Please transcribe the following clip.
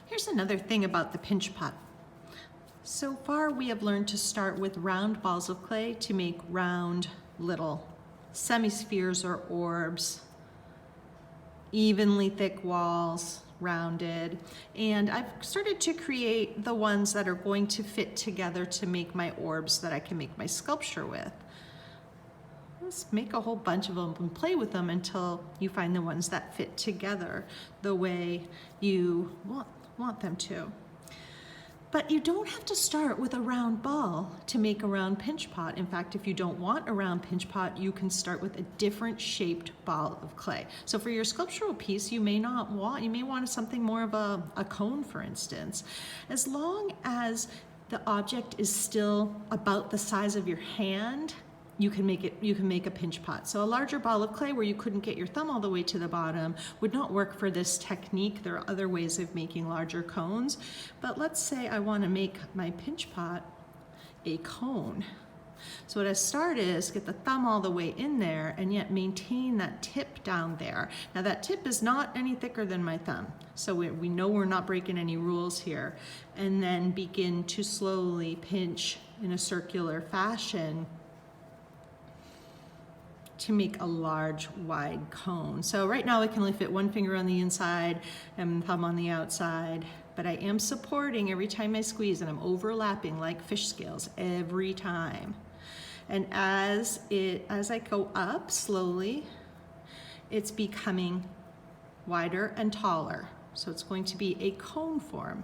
Here's another thing about the pinch pot. So far we have learned to start with round balls of clay to make round little semi-spheres or orbs, evenly thick walls, rounded. And I've started to create the ones that are going to fit together to make my orbs that I can make my sculpture with. Just make a whole bunch of them and play with them until you find the ones that fit together the way you want them to. But you don't have to start with a round ball to make a round pinch pot. In fact, if you don't want a round pinch pot, you can start with a different shaped ball of clay. So for your sculptural piece, you may want something more of a cone, for instance. As long as the object is still about the size of your hand, you can make a pinch pot. So a larger ball of clay where you couldn't get your thumb all the way to the bottom would not work for this technique. There are other ways of making larger cones, but let's say I want to make my pinch pot a cone. So what I start is get the thumb all the way in there and yet maintain that tip down there. Now that tip is not any thicker than my thumb, so we know we're not breaking any rules here. And then begin to slowly pinch in a circular fashion to make a large, wide cone. So right now I can only fit one finger on the inside and thumb on the outside, but I am supporting every time I squeeze, and I'm overlapping like fish scales every time. And as I go up slowly, it's becoming wider and taller. So it's going to be a cone form.